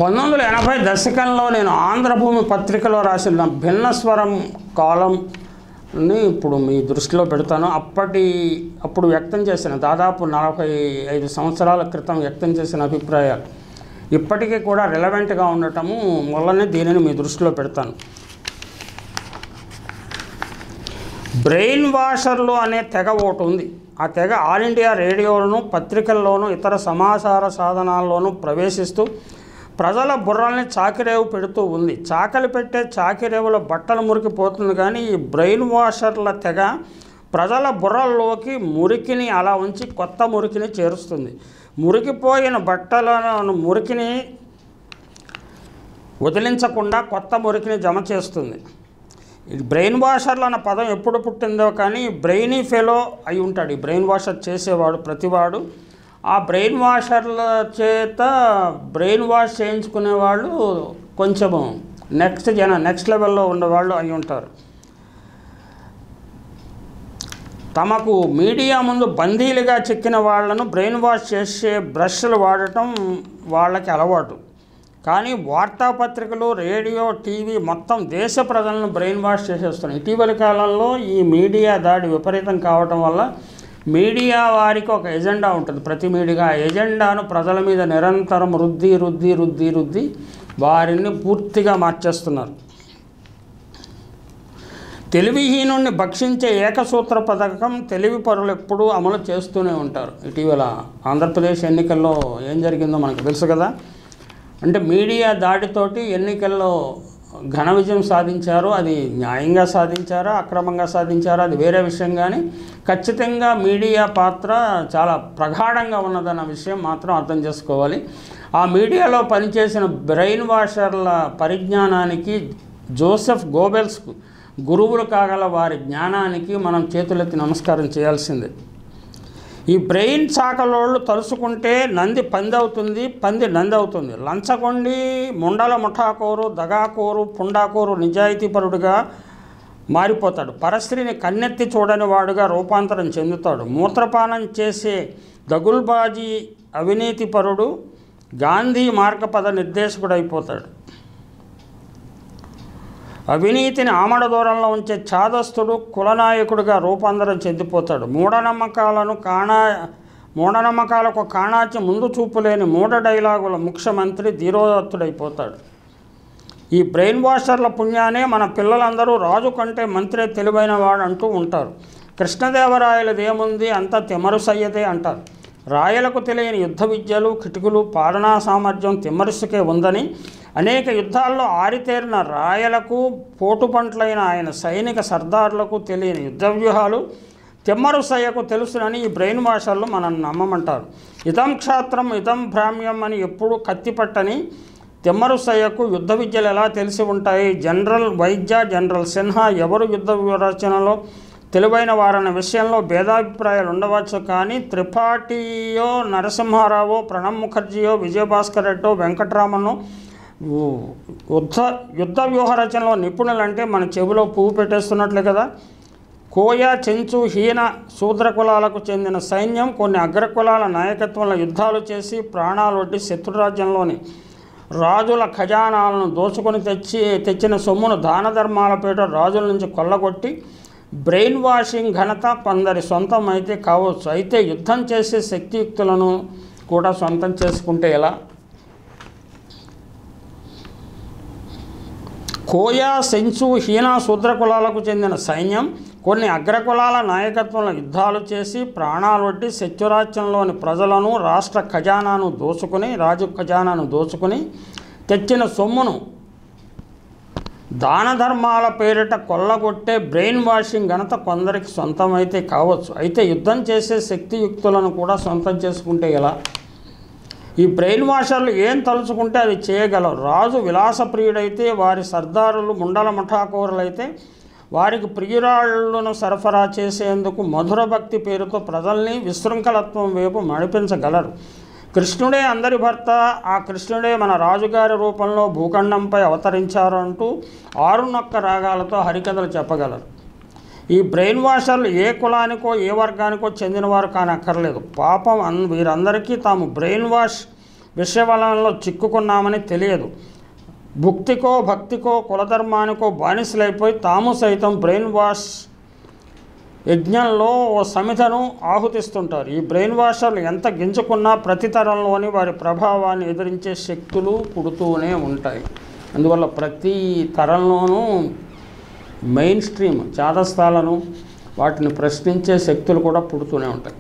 1980 దశకంలో నేను ఆంధ్రభూమి పత్రికలో రాసిన భిన్నస్వరం కాలంని ఇప్పుడు మీ దృష్టిలో పెడతాను. అప్పుడు వ్యక్తం చేసిన దాదాపు 45 సంవత్సరాల క్రితం వ్యక్తం చేసిన అభిప్రాయాలు ఇప్పటికీ కూడా రిలవెంట్గా ఉండటము వల్లనే దీనిని మీ దృష్టిలో పెడతాను. బ్రెయిన్ వాషర్లు అనే తెగ ఒకటి ఉంది. ఆ తెగ ఆల్ ఇండియా రేడియోలను, పత్రికల్లోనూ, ఇతర సమాచార సాధనాల్లోనూ ప్రవేశిస్తూ ప్రజల బుర్రల్ని చాకిరేవు పెడుతూ ఉంది. చాకలి పెట్టే చాకిరేవులో బట్టలు మురికిపోతుంది, కానీ ఈ బ్రెయిన్ వాషర్ల తెగ ప్రజల బుర్రల్లోకి మురికిని అలా ఉంచి కొత్త మురికిని చేరుస్తుంది. మురికిపోయిన బట్టలను మురికిని వదిలించకుండా కొత్త మురికిని జమ చేస్తుంది. ఈ బ్రెయిన్ వాషర్లు అన్న పదం ఎప్పుడు పుట్టిందో కానీ బ్రెయినీ ఫెలో అయి ఉంటాడు ఈ బ్రెయిన్ వాషర్ చేసేవాడు ప్రతివాడు. ఆ బ్రెయిన్ వాషర్ల చేత బ్రెయిన్ వాష్ చేయించుకునేవాళ్ళు కొంచెము నెక్స్ట్ లెవెల్లో ఉండేవాళ్ళు అయి ఉంటారు. తమకు మీడియా ముందు బందీలుగా చెక్కిన వాళ్లను బ్రెయిన్ వాష్ చేసే బ్రష్లు వాడటం వాళ్ళకి అలవాటు. కానీ వార్తాపత్రికలు, రేడియో, టీవీ మొత్తం దేశ ప్రజలను బ్రెయిన్ వాష్ చేసేస్తున్నాయి. ఇటీవలి కాలంలో ఈ మీడియా దాడి విపరీతం కావటం వల్ల మీడియా వారికి ఒక ఎజెండా ఉంటుంది. ప్రతి మీడియా ఆ ఎజెండాను ప్రజల మీద నిరంతరం రుద్ది వారిని పూర్తిగా మార్చేస్తున్నారు. తెలివిహీనుణ్ణి భక్షించే ఏకసూత్ర పథకం తెలివి పరులు ఎప్పుడూ అమలు చేస్తూనే ఉంటారు. ఇటీవల ఆంధ్రప్రదేశ్ ఎన్నికల్లో ఏం జరిగిందో మనకు తెలుసు కదా. అంటే మీడియా దాడితోటి ఎన్నికల్లో ఘన విజయం సాధించారు. అది న్యాయంగా సాధించారా, అక్రమంగా సాధించారా అది వేరే విషయం, కానీ ఖచ్చితంగా మీడియా పాత్ర చాలా ప్రగాఢంగా ఉన్నదన్న విషయం మాత్రం అర్థం చేసుకోవాలి. ఆ మీడియాలో పనిచేసిన బ్రెయిన్ వాషర్ల పరిజ్ఞానానికి, జోసెఫ్ గోబెల్స్ గురువులు కాగల వారి జ్ఞానానికి మనం చేతులెత్తి నమస్కారం చేయాల్సిందే. ఈ బ్రెయిన్ చాకలోళ్ళు తలుసుకుంటే నంది పంది అవుతుంది, పంది నంది అవుతుంది. లంచగొండి, ముండల ముఠాకోరు, దగాకోరు, పుండాకోరు నిజాయితీపరుడుగా మారిపోతాడు. పరస్త్రీని కన్నెత్తి చూడని వాడుగా రూపాంతరం చెందుతాడు. మూత్రపానం చేసే దగుల్బాజీ అవినీతిపరుడు గాంధీ మార్గపద నిర్దేశకుడు అయిపోతాడు. అవినీతిని ఆమడ దూరంలో ఉంచే ఛాదస్తుడు కులనాయకుడిగా రూపాంతరం చెందిపోతాడు. మూఢనమ్మకాలకు కాణాచి ముందు చూపులేని మూఢ డైలాగుల ముఖ్యమంత్రి ధీరోదత్తుడైపోతాడు. ఈ బ్రెయిన్ వాషర్ల పుణ్యానే మన పిల్లలందరూ రాజు కంటే మంత్రే తెలివైన వాడు అంటూ ఉంటారు. కృష్ణదేవరాయలది ఏముంది, అంతా తిమ్మరుసయ్యదే అంటారు. రాయలకు తెలియని యుద్ధ విద్యలు, కిటుకులు, పాలనా సామర్థ్యం తిమ్మరుసుకే ఉందని, అనేక యుద్ధాల్లో ఆరితేరిన రాయలకు, పోటుపంట్లైన ఆయన సైనిక సర్దారులకు తెలియని యుద్ధ వ్యూహాలు తిమ్మరుసయ్యకు తెలుసునని ఈ బ్రెయిన్ వాషర్లు మనం నమ్మమంటారు. ఇదం క్షాత్రం ఇదం భ్రామ్యం అని ఎప్పుడు కత్తిపట్టని తిమ్మరుసయ్యకు యుద్ధ విద్యలు ఎలా తెలిసి ఉంటాయి? జనరల్ వైద్య, జనరల్ సిన్హా ఎవరు యుద్ధ రచనలో తెలివైన వారన్న విషయంలో భేదాభిప్రాయాలు ఉండవచ్చు, కానీ త్రిపాఠియో, నరసింహారావో, ప్రణబ్ ముఖర్జీయో, విజయభాస్కర్ రెడ్డో, వెంకటరామనో యుద్ధ వ్యూహ రచనలో నిపుణులంటే మన చెవిలో పువ్వు పెట్టేస్తున్నట్లే కదా. కోయ, చెంచు, హీన శూద్రకులాలకు చెందిన సైన్యం కొన్ని అగ్రకులాల నాయకత్వంలో యుద్ధాలు చేసి ప్రాణాలొడ్డి శత్రురాజ్యంలోని రాజుల ఖజానాలను దోచుకొని తెచ్చిన సొమ్మును దాన ధర్మాల పేట రాజుల నుంచి కొల్లగొట్టి బ్రెయిన్ వాషింగ్ ఘనత కొందరి సొంతం అయితే కావచ్చు. అయితే యుద్ధం చేసే శక్తియుక్తులను కూడా సొంతం చేసుకుంటే ఎలా? కోయ, సెంచు, హీనా శూద్రకులాలకు చెందిన సైన్యం కొన్ని అగ్రకులాల నాయకత్వంలో యుద్ధాలు చేసి ప్రాణాలొడ్డి శత్రురాజ్యంలోని ప్రజలను, రాష్ట్ర ఖజానాను దోచుకుని, రాజు ఖజానాను దోచుకుని తెచ్చిన సొమ్మును దాన ధర్మాల పేరిట కొల్లగొట్టే బ్రెయిన్ వాషింగ్ ఘనత కొందరికి సొంతమైతే కావచ్చు. అయితే యుద్ధం చేసే శక్తియుక్తులను కూడా సొంతం చేసుకుంటే ఎలా? ఈ బ్రెయిన్ వాషర్లు ఏం తలుచుకుంటే అది చేయగలరు. రాజు విలాసప్రియుడైతే, వారి సర్దారులు ముండల ముఠాకోరులైతే వారికి ప్రియురాళ్లను సరఫరా చేసేందుకు మధుర భక్తి పేరుతో ప్రజల్ని విశృంఖలత్వం వైపు నడిపించగలరు. కృష్ణుడే అందరి భర్త, ఆ కృష్ణుడే మన రాజుగారి రూపంలో భూఖండంపై అవతరించారు అంటూ 6 రాగాలతో హరికథలు చెప్పగలరు. ఈ బ్రెయిన్ వాషర్లు ఏ కులానికో ఏ వర్గానికో చెందినవారు కానక్కర్లేదు. పాపం వీరందరికీ తాము బ్రెయిన్ వాష్ విషవలయంలో చిక్కుకున్నామని తెలియదు. భుక్తికో భక్తికో కులధర్మానికో బానిసలైపోయి తాము సైతం బ్రెయిన్ వాష్ యజ్ఞంలో ఓ సమిధను ఆహుతిస్తుంటారు. ఈ బ్రెయిన్ వాషర్లు ఎంత గింజుకున్నా ప్రతి తరంలోని వారి ప్రభావాన్ని ఎదిరించే శక్తులు పుడుతూనే ఉంటాయి. అందువల్ల ప్రతి తరంలోనూ మెయిన్ స్ట్రీమ్ చాదస్తాలను వాటిని ప్రశ్నించే శక్తులు కూడా పుడుతూనే ఉంటాయి.